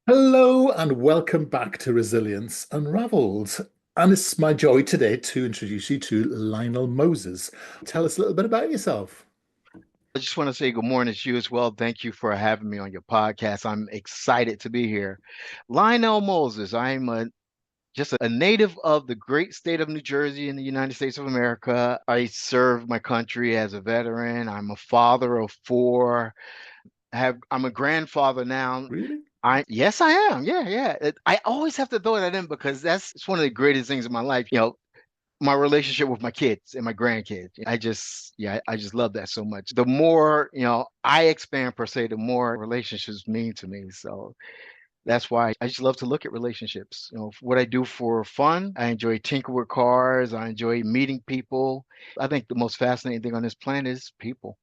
Hello and welcome back to Resilience Unravelled. And it's my joy today to introduce you to Lionel Moses. Tell us a little bit about yourself. I just want to say good morning to you as well. Thank you for having me on your podcast. I'm excited to be here. Lionel Moses, just a native of the great state of New Jersey in the United States of America. I served my country as a veteran. I'm a father of four. I'm a grandfather now. Really? Yes, I am. Yeah, yeah. I always have to throw that in because it's one of the greatest things in my life. My relationship with my kids and my grandkids. I just love that so much. The more, I expand per se, the more relationships mean to me. So that's why I just love to look at relationships. What I do for fun, I enjoy tinkering with cars. I enjoy meeting people. I think the most fascinating thing on this planet is people.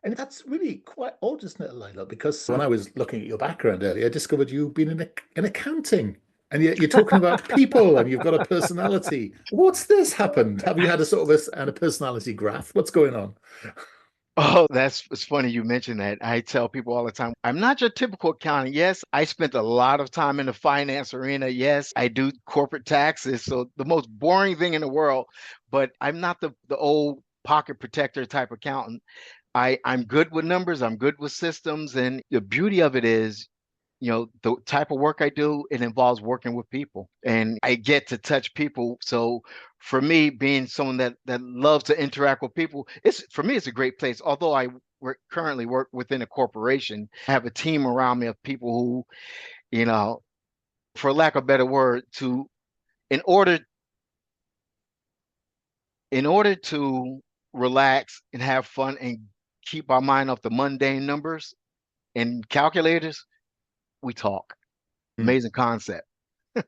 And that's really quite odd, isn't it, Lionel? Because when I was looking at your background earlier, I discovered you've been in accounting. And yet you're talking about people and you've got a personality. What's this happened? Have you had a sort of a personality graph? What's going on? Oh, it's funny you mentioned that. I tell people all the time, I'm not your typical accountant. Yes, I spent a lot of time in the finance arena. Yes, I do corporate taxes. So the most boring thing in the world, but I'm not the old pocket protector type accountant. I'm good with numbers, I'm good with systems, and the beauty of it is the type of work I do, it involves working with people and I get to touch people. So for me, being someone that loves to interact with people, it's a great place. Although currently work within a corporation, I have a team around me of people who, for lack of a better word, in order in order to relax and have fun and keep our mind off the mundane numbers and calculators, we talk. Hmm. Amazing concept. Yeah.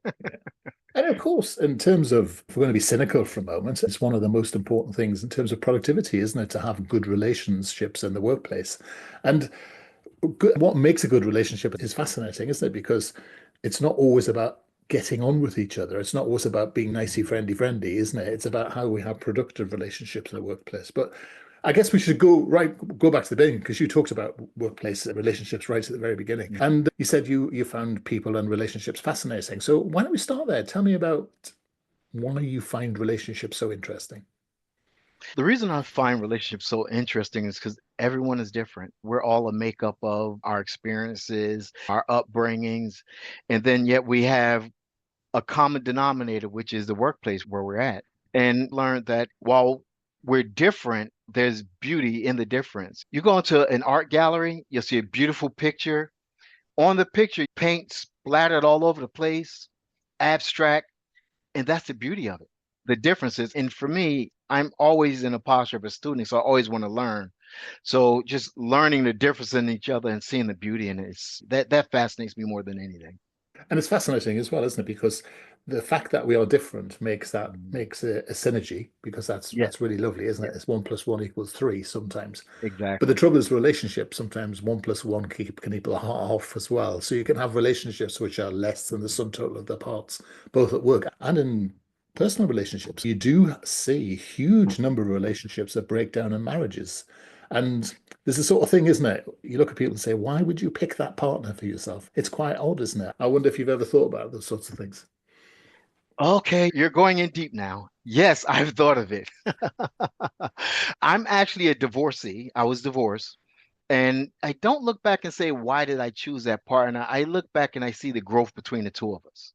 And of course, in terms of, if we're going to be cynical for a moment, it's one of the most important things in terms of productivity, isn't it, to have good relationships in the workplace? And what makes a good relationship is fascinating, isn't it? Because it's not always about getting on with each other. It's not always about being nicey, friendly, isn't it? It's about how we have productive relationships in the workplace. But I guess we should go back to the beginning because you talked about workplace relationships right at the very beginning. And you said you found people and relationships fascinating. So why don't we start there? Tell me about why you find relationships so interesting. The reason I find relationships so interesting is because everyone is different. We're all a makeup of our experiences, our upbringings, and then yet we have a common denominator, which is the workplace where we're at. And learned that while we're different, there's beauty in the difference. You go into an art gallery, you'll see a beautiful picture. On the picture, paint splattered all over the place, abstract, and that's the beauty of it. The differences. And for me, I'm always in a posture of a student, so I always want to learn. So just learning the difference in each other and seeing the beauty in it, that fascinates me more than anything. And it's fascinating as well, isn't it? Because the fact that we are different makes a synergy because Yeah, that's really lovely, isn't yeah, it? It's one plus one equals three sometimes. But the exactly. trouble is relationships, sometimes one plus one can equal half as well. So you can have relationships which are less than the sum total of the parts, both at work and in personal relationships. You do see a huge number of relationships that break down in marriages. And there's a sort of thing, isn't it? You look at people and say, why would you pick that partner for yourself? It's quite odd, isn't it? I wonder if you've ever thought about those sorts of things. Okay, you're going in deep now. Yes, I've thought of it. I'm actually a divorcee. I was divorced. And I don't look back and say, why did I choose that partner? I look back and I see the growth between the two of us.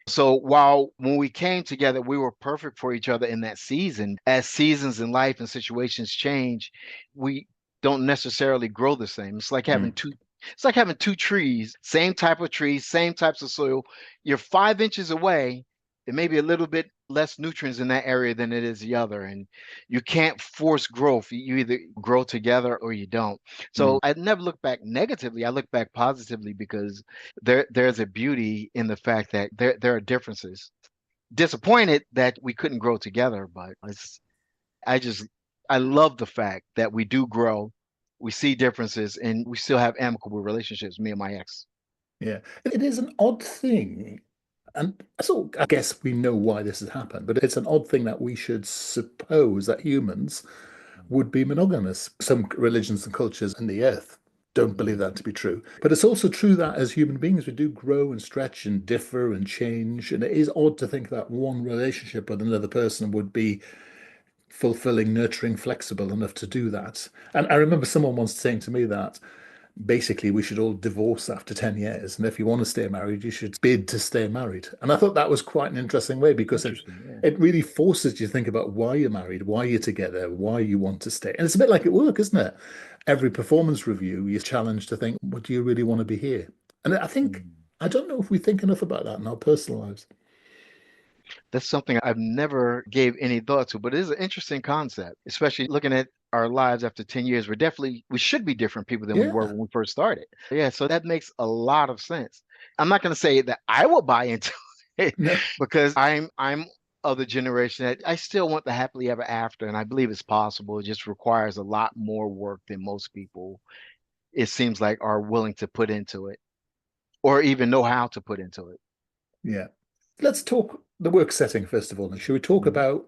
So while when we came together, we were perfect for each other in that season. As seasons in life and situations change, we don't necessarily grow the same. It's like having two trees, same type of trees, same types of soil. You're 5 inches away. There may be a little bit less nutrients in that area than it is the other. And you can't force growth. You either grow together or you don't. Mm. So I never look back negatively. I look back positively because there's a beauty in the fact that there are differences. Disappointed that we couldn't grow together, but I just I love the fact that we do grow, we see differences, and we still have amicable relationships, me and my ex. Yeah, it is an odd thing. And so I guess we know why this has happened, but it's an odd thing that we should suppose that humans would be monogamous. Some religions and cultures in the earth don't believe that to be true. But it's also true that as human beings, we do grow and stretch and differ and change. And it is odd to think that one relationship with another person would be fulfilling, nurturing, flexible enough to do that. And I remember someone once saying to me that basically we should all divorce after 10 years. And if you want to stay married, you should bid to stay married. And I thought that was quite an interesting way because Interesting. Yeah. it really forces you to think about why you're married, why you're together, why you want to stay. And it's a bit like at work, isn't it? Every performance review, you're challenged to think, what do you really want to be here? And I think, Mm. I don't know if we think enough about that in our personal lives. That's something I've never gave any thought to, but it is an interesting concept, especially looking at our lives after 10 years. We should be different people than we were Yeah. when we first started. Yeah, so that makes a lot of sense. I'm not going to say that I will buy into it No. because I'm of the generation that I still want the happily ever after, and I believe it's possible. It just requires a lot more work than most people, it seems like, are willing to put into it or even know how to put into it. Yeah. Let's talk the work setting first of all. Now, should we talk Mhm. about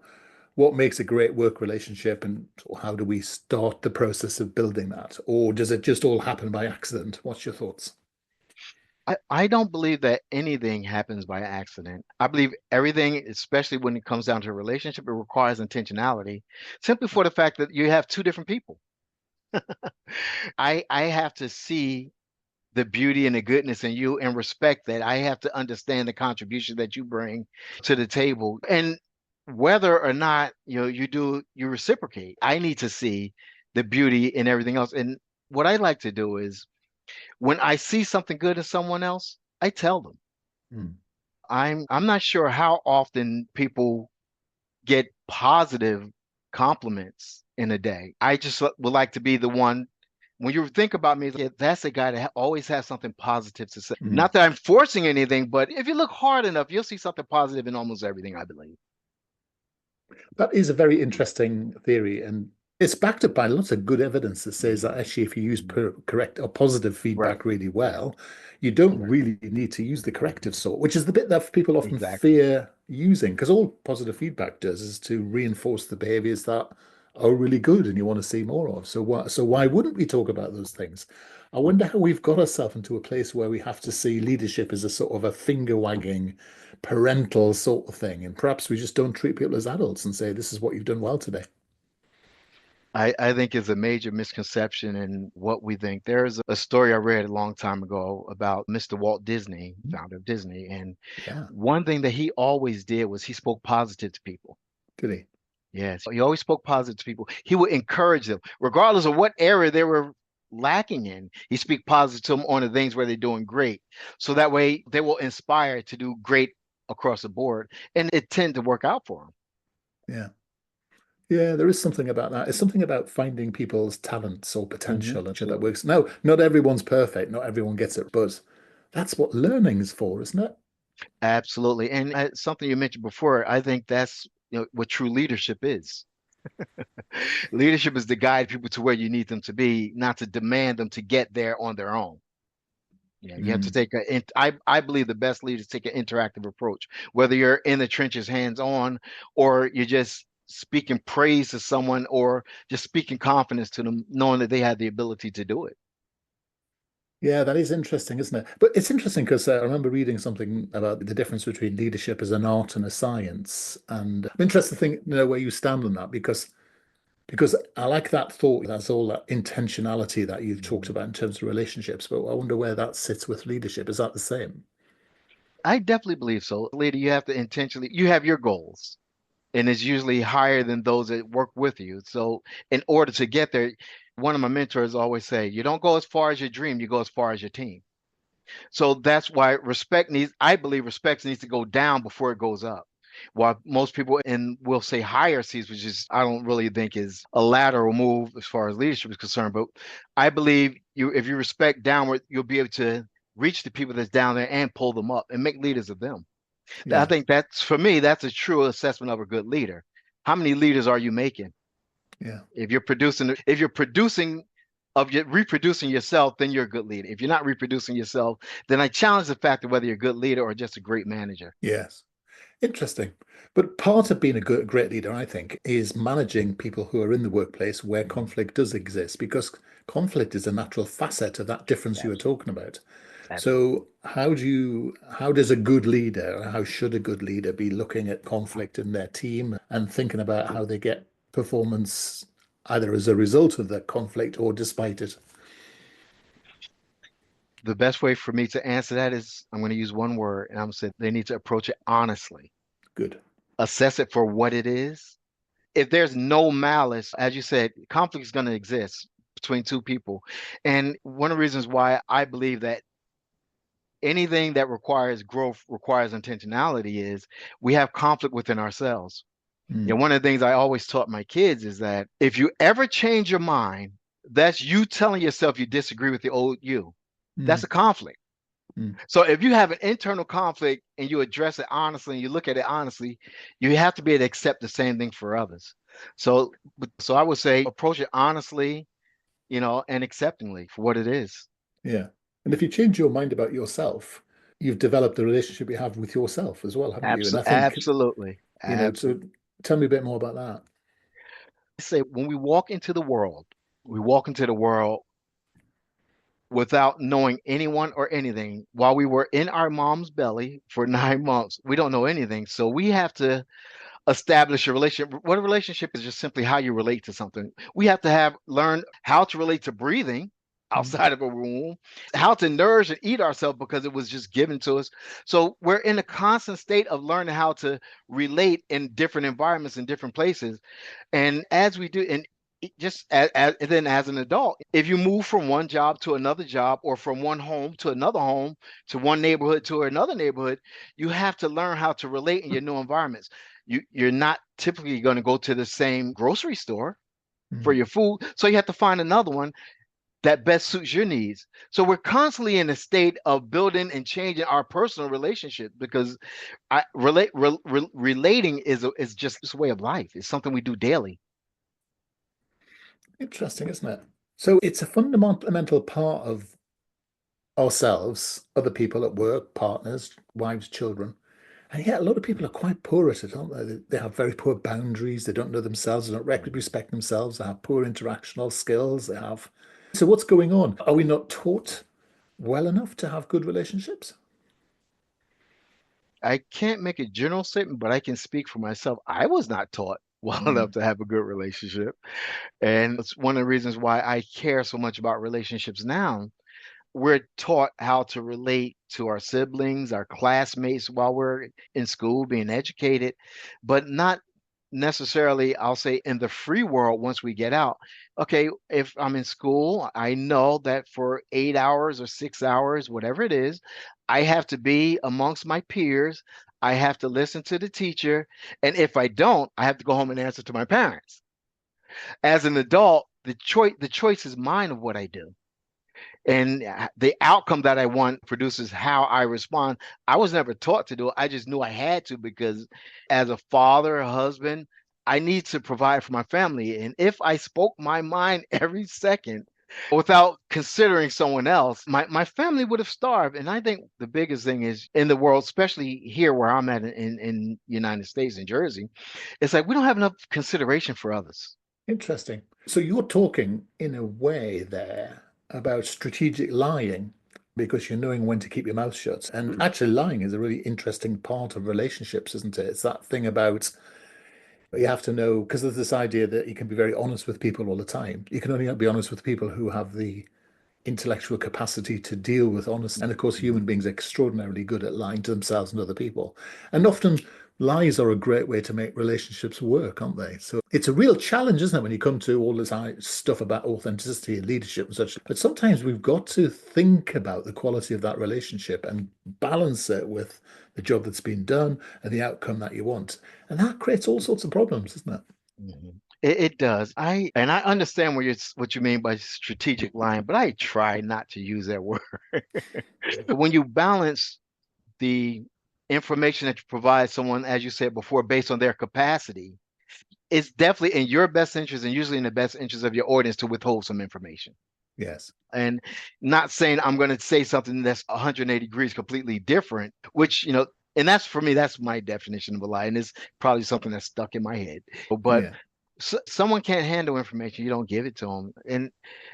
what makes a great work relationship and how do we start the process of building that? Or does it just all happen by accident? What's your thoughts? I don't believe that anything happens by accident. I believe everything, especially when it comes down to a relationship, it requires intentionality, simply for the fact that you have two different people. I have to see the beauty and the goodness in you and respect that. I have to understand the contribution that you bring to the table. And whether or not you reciprocate, I need to see the beauty in everything else. And what I like to do is when I see something good in someone else, I tell them. Hmm. I'm not sure how often people get positive compliments in a day. I just would like to be the one. When you think about me, yeah, that's a guy that always has something positive to say. Hmm. Not that I'm forcing anything, but if you look hard enough, you'll see something positive in almost everything, I believe. That is a very interesting theory, and it's backed up by lots of good evidence that says that actually, if you use correct or positive Right. feedback really well, you don't Right. really need to use the corrective sort, which is the bit that people often Exactly. fear using, because all positive feedback does is to reinforce the behaviors that are really good and you want to see more of. So why wouldn't we talk about those things? I wonder how we've got ourselves into a place where we have to see leadership as a sort of a finger wagging parental sort of thing. And perhaps we just don't treat people as adults and say, this is what you've done well today. I think is a major misconception in what we think. There's a story I read a long time ago about Mr. Walt Disney, founder of Disney, and Yeah, one thing that he always did was he spoke positive to people. did he? Yes, he always spoke positive to people. He would encourage them, regardless of what area they were lacking in. He speak positive to them on the things where they're doing great. So that way they will inspire to do great across the board. And it tend to work out for them. Yeah. Yeah, there is something about that. It's something about finding people's talents or potential and shit that Absolutely. works. No, not everyone's perfect. Not everyone gets it, but that's what learning's for, isn't it? Absolutely. And something you mentioned before, I think that's what true leadership is. Leadership is to guide people to where you need them to be, not to demand them to get there on their own. Yeah, you have to Mm, take I believe the best leaders take an interactive approach, whether you're in the trenches hands on or you're just speaking praise to someone or just speaking confidence to them, knowing that they have the ability to do it. yeah, that is interesting, isn't it? But it's interesting because I remember reading something about the difference between leadership as an art and a science. And I'm interested to think, where you stand on that because I like that thought. That's all that intentionality that you've talked Mhm. about in terms of relationships. But I wonder where that sits with leadership. Is that the same? I definitely believe so. Leader, you have to intentionally, you have your goals, and it's usually higher than those that work with you. So, in order to get there, one of my mentors always say, you don't go as far as your dream, you go as far as your team. So that's why I believe respect needs to go down before it goes up. While most people in will say higher seas, which is I don't really think is a lateral move as far as leadership is concerned. But I believe if you respect downward, you'll be able to reach the people that's down there and pull them up and make leaders of them. I Yeah, think that's for me, that's a true assessment of a good leader. How many leaders are you making? yeah. If you're producing of your reproducing yourself, then you're a good leader. If you're not reproducing yourself, then I challenge the fact of whether you're a good leader or just a great manager. Yes. Interesting. But part of being a good, great leader, I think, is managing people who are in the workplace where Mhm. conflict does exist, because conflict is a natural facet of that difference you were Abs- talking about. Absolutely. So how does a good leader, or how should a good leader be looking at conflict in their team and thinking about how they get performance either as a result of the conflict or despite it? The best way for me to answer that is I'm going to use one word, and I'm going to say they need to approach it honestly, Good. assess it for what it is. If there's no malice, as you said, conflict is going to exist between two people. And one of the reasons why I believe that anything that requires growth requires intentionality is we have conflict within ourselves. Mm, One of the things I always taught my kids is that if you ever change your mind, that's you telling yourself you disagree with the old you. That's mm, a conflict. mm. So if you have an internal conflict and you address it honestly and you look at it honestly, you have to be able to accept the same thing for others. So I would say approach it honestly, and acceptingly for what it is. Yeah. And if you change your mind about yourself, you've developed the relationship you have with yourself as well, haven't you? And I think, Absolutely. so Absolutely. tell me a bit more about that. I say when we walk into the world without knowing anyone or anything. While we were in our mom's belly for 9 months, we don't know anything. So we have to establish a relationship. What a relationship is just simply how you relate to something. We have to have learned how to relate to breathing Mm, outside of a womb, how to nourish and eat ourselves because it was just given to us. So we're in a constant state of learning how to relate in different environments in different places. And as we do, and just and then as an adult, if you move from one job to another job or from one home to another home to one neighborhood to another neighborhood, you have to learn how to relate in your new environments. You're not typically going to go to the same grocery store for mm. your food, so you have to find another one that best suits your needs. So we're constantly in a state of building and changing our personal relationship because relating is just it's a way of life. It's something we do daily. Interesting, isn't it? So it's a fundamental part of ourselves, other people at work, partners, wives, children. And yet, a lot of people are quite poor at it, aren't they? They have very poor boundaries. They don't know themselves. They don't respect themselves. They have poor interactional skills. They have. So, what's going on? Are we not taught well enough to have good relationships? I can't make a general statement, but I can speak for myself. I was not taught well enough Mm, to have a good relationship. And it's one of the reasons why I care so much about relationships now. We're taught how to relate to our siblings, our classmates while we're in school being educated, but not necessarily, I'll say, in the free world once we get out. Okay, if I'm in school, I know that for 8 hours or 6 hours, whatever it is, I have to be amongst my peers. I have to listen to the teacher. And if I don't, I have to go home and answer to my parents. As an adult, the choice is mine of what I do, and the outcome that I want produces how I respond. I was never taught to do it. I just knew I had to because as a father, a husband, I need to provide for my family. And if I spoke my mind every second without considering someone else, my family would have starved. And I think the biggest thing is in the world, especially here where I'm at in United States, in Jersey, it's like we don't have enough consideration for others. interesting. So, you're talking in a way there about strategic lying because you're knowing when to keep your mouth shut. And actually, lying is a really interesting part of relationships, isn't it? It's that thing about you have to know, because there's this idea that you can be very honest with people all the time. You can only be honest with people who have the intellectual capacity to deal with honesty. And of course, human beings are extraordinarily good at lying to themselves and other people. And often lies are a great way to make relationships work, aren't they? So it's a real challenge, isn't it, when you come to all this stuff about authenticity and leadership and such. But sometimes we've got to think about the quality of that relationship and balance it with the job that's been done and the outcome that you want. And that creates all sorts of problems, doesn't it? Mhm. It does. I understand what you mean by strategic lying, but I try not to use that word. When you balance the information that you provide someone, as you said before, based on their capacity, it's definitely in your best interest and usually in the best interest of your audience to withhold some information. Yes. And not saying I'm going to say something that's 180 degrees completely different, which, and that's for me, that's my definition of a lie. And it's probably something that's stuck in my head. But Yeah. Someone can't handle information, you don't give it to them. And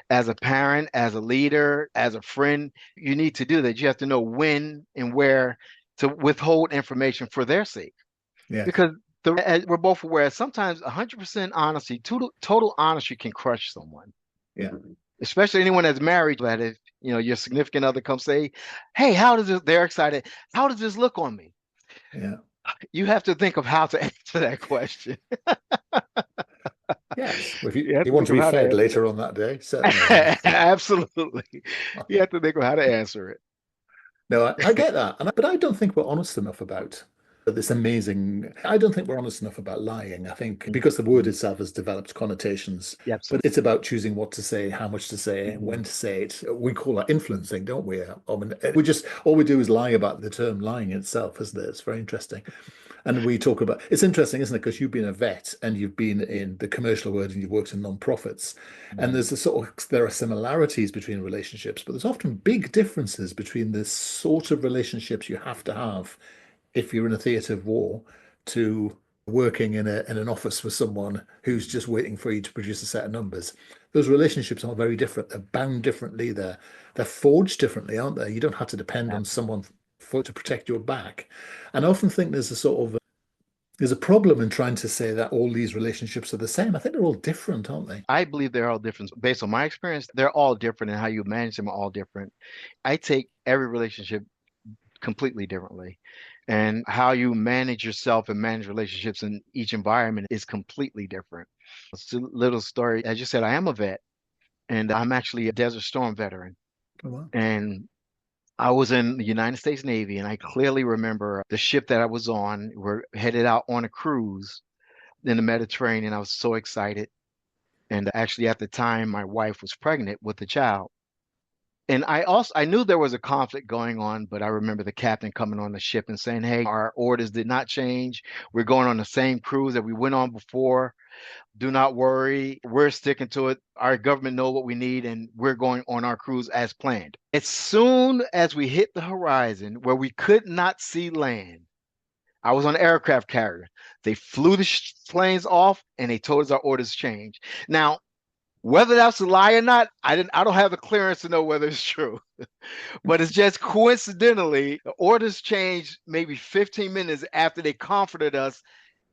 as a parent, as a leader, as a friend, you need to do that. You have to know when and where to withhold information for their sake. Yes. Because as we're both aware, sometimes 100% honesty, total honesty can crush someone, Yeah. especially anyone that's married. That if your significant other comes say, "Hey, how does this?" They're excited. How does this look on me? Yeah. You have to think of how to answer that question. Yes. Well, if You have you to want think to of be how to fed answer later on that day, certainly. Yeah. it. Absolutely. You have to think of how to answer it. No, I get that, but I don't think we're honest enough about this amazing. I don't think we're honest enough about lying. I think because the word Mhm. itself has developed connotations, Yeah, but absolutely. it's about choosing what to say, how much to say, Mhm. when to say it. We call that influencing, don't we? I mean, we just all we do is lie about the term lying itself, isn't it? It's very interesting. And we talk about it's interesting, isn't it? Because you've been a vet and you've been in the commercial world and you've worked in non-profits. And Mhm. there's a sort of there are similarities between relationships, but there's often big differences between the sort of relationships you have to have if you're in a theatre of war to working in an office for someone who's just waiting for you to produce a set of numbers. Those relationships are very different. They're bound differently. They're forged differently, aren't they? You don't have to depend on Absolutely. someone for to protect your back. And I often think there's a problem in trying to say that all these relationships are the same. I think they're all different, aren't they? I believe they're all different. Based on my experience, they're all different and how you manage them are all different. I take every relationship completely differently. And how you manage yourself and manage relationships in each environment is completely different. It's a little story. As you said, I am a vet and I'm actually a Desert Storm veteran. Oh, wow. And I was in the United States Navy, and I clearly remember the ship that I was on. We're headed out on a cruise in the Mediterranean. I was so excited. And actually, at the time, my wife was pregnant with a child. And I knew there was a conflict going on, but I remember the captain coming on the ship and saying, "Hey, our orders did not change. We're going on the same cruise that we went on before. Do not worry. We're sticking to it. Our government know what we need, and we're going on our cruise as planned." As soon as we hit the horizon where we could not see land, I was on an aircraft carrier. They flew the planes off, and they told us our orders changed. Now, whether that's a lie or not, I don't have the clearance to know whether it's true. But it's just coincidentally, the orders changed maybe 15 minutes after they comforted us,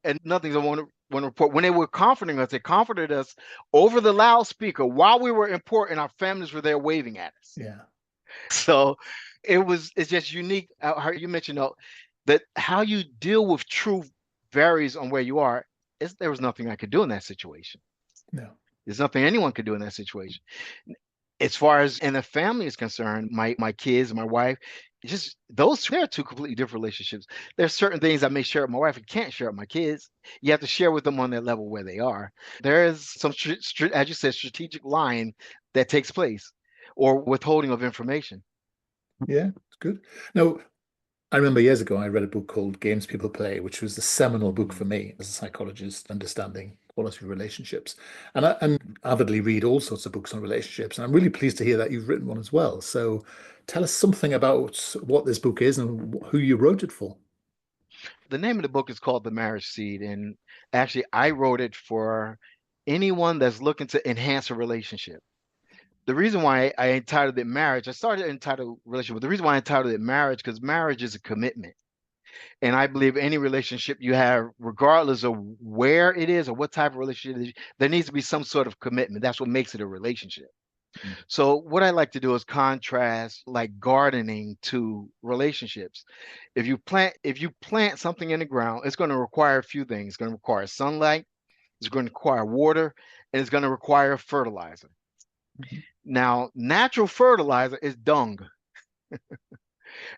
and nothing's I want to report. When they were comforting us, they comforted us over the loudspeaker while we were in port, and our families were there waving at us. Yeah. So it's just unique. How you mentioned that how you deal with truth varies on where you are. There was nothing I could do in that situation. No. There's nothing anyone could do in that situation. As far as in the family is concerned, my kids, my wife, just those they're two completely different relationships. There's certain things I may share with my wife and can't share with my kids. You have to share with them on their level where they are. There is some, as you said, strategic lying that takes place, or withholding of information. Yeah, it's good. Now, I remember years ago I read a book called Games People Play, which was the seminal book for Mhm. me as a psychologist, understanding quality of relationships. And avidly read all sorts of books on relationships. And I'm really pleased to hear that you've written one as well. So tell us something about what this book is and who you wrote it for. The name of the book is called The Marriage Seed, and actually I wrote it for anyone that's looking to enhance a relationship. The reason why I entitled it marriage, I started entitled relationship, but the reason why I entitled it marriage, because marriage is a commitment. And I believe any relationship you have, regardless of where it is or what type of relationship it is, there needs to be some sort of commitment. That's what makes it a relationship. So what I like to do is contrast like gardening to relationships. If you plant something in the ground, it's going to require a few things. It's going to require sunlight, it's going to require water, and it's going to require fertilizer. Mhm. Now, natural fertilizer is dung.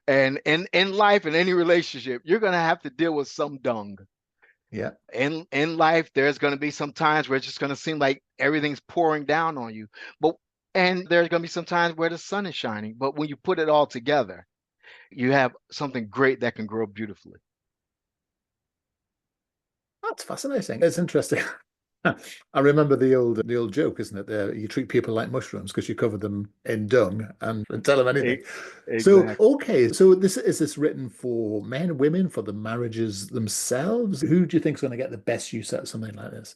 And in life, in any relationship, you're gonna have to deal with some dung. Yeah, In life, there's gonna be some times where it's just gonna seem like everything's pouring down on you. But and there's gonna be some times where the sun is shining. But when you put it all together, you have something great that can grow beautifully. that's fascinating. It's interesting. I remember the old joke, isn't it? You treat people like mushrooms because you cover them in dung and tell them anything. E- So, Exactly. okay, so this is this written for men, women, for the marriages themselves? Who do you think is going to get the best use out of something like this?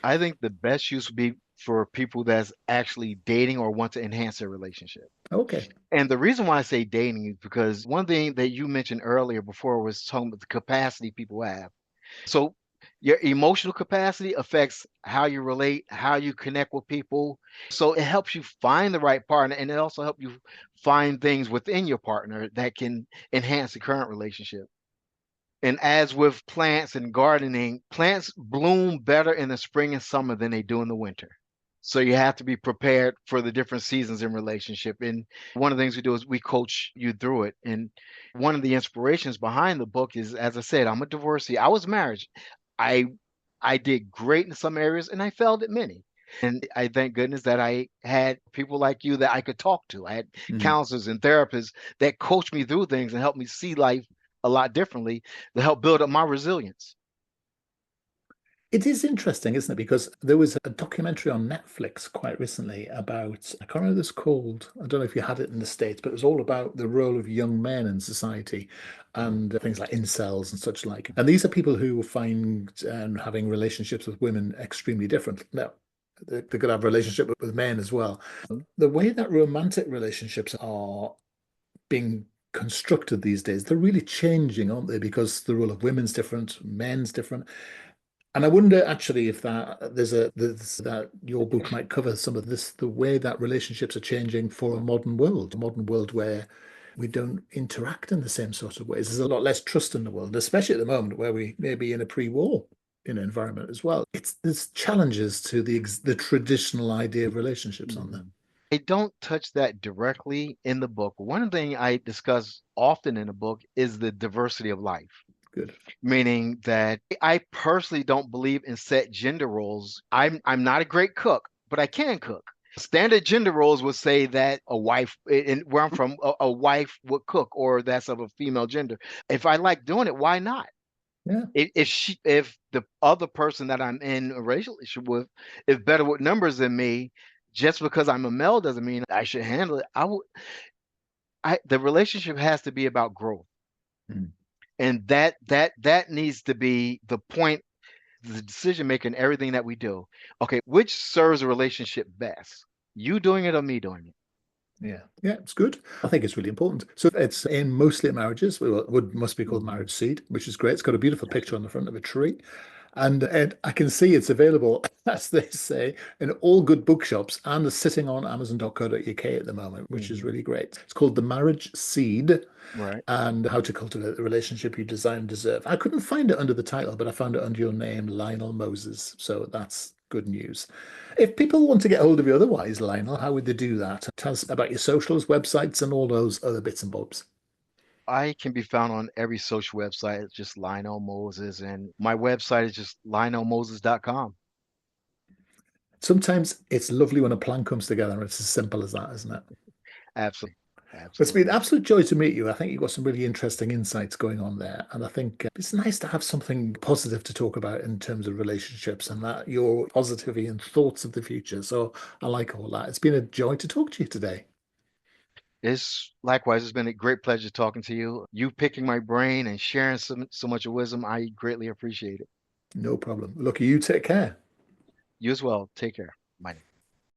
I think the best use would be for people that's actually dating or want to enhance their relationship. Okay. And the reason why I say dating is because one thing that you mentioned earlier before was talking about the capacity people have. So your emotional capacity affects how you relate, how you connect with people. So it helps you find the right partner, and it also helps you find things within your partner that can enhance the current relationship. And as with plants and gardening, plants bloom better in the spring and summer than they do in the winter. So you have to be prepared for the different seasons in relationship. And one of the things we do is we coach you through it. And one of the inspirations behind the book is, as I said, I'm a divorcee. I was married. I I did great in some areas and I failed at many. And I thank goodness that I had people like you that I could talk to. I had Mm. counselors and therapists that coached me through things and helped me see life a lot differently to help build up my resilience. It is interesting, isn't it? Because there was a documentary on Netflix quite recently about, I can't remember what it's called. I don't know if you had it in the States, but it was all about the role of young men in society and things like incels and such like. And these are people who find having relationships with women extremely different. Now, they could have a relationship with men as well. The way that romantic relationships are being constructed these days, they're really changing, aren't they? Because the role of women's different, men's different. And I wonder actually if there's that your book might cover some of this, the way that relationships are changing for a modern world where we don't interact in the same sort of ways. There's a lot less trust in the world, especially at the moment where we may be in a pre-war, environment as well. There's challenges to the traditional idea of relationships on there. Mhm. I don't touch that directly in the book. One thing I discuss often in the book is the diversity of life, Good. meaning that I personally don't believe in set gender roles. I'm not a great cook, but I can cook. Standard gender roles would say that a wife, and where I'm from, a wife would cook, or that's of a female gender. If I like doing it, why not? Yeah. If the other person that I'm in a relationship with is better with numbers than me, just because I'm a male doesn't mean I should handle it. The relationship has to be about growth. Mm. And that needs to be the point, the decision making, everything that we do. Okay, which serves a relationship best? You doing it or me doing it? Yeah, yeah, it's good. I think it's really important. So it's in mostly marriages. Would must be called Mhm. Marriage Seed, which is great. It's got a beautiful picture on the front of a tree, and I can see it's available, as they say, in all good bookshops and is sitting on Amazon.co.uk at the moment, which is Mhm. really great. It's called The Marriage Seed Right. and How to Cultivate the Relationship You Desire and Deserve. I couldn't find it under the title, but I found it under your name, Lionel Moses. So that's good news. If people want to get hold of you otherwise, Lionel, how would they do that? Tell us about your socials, websites, and all those other bits and bobs. I can be found on every social website. It's just Lionel Moses, and my website is just lionelmoses.com. Sometimes it's lovely when a plan comes together and it's as simple as that, isn't it? Absolutely. It's been an Absolutely. absolute joy to meet you. I think you've got some really interesting insights going on there. And I think it's nice to have something positive to talk about in terms of relationships and that your positivity and thoughts of the future. So I like all that. It's been a joy to talk to you today. It's likewise, it's been a great pleasure talking to you. You picking my brain and sharing so much of wisdom. I greatly appreciate it. No problem. Look, you take care. You as well. Take care. Bye now.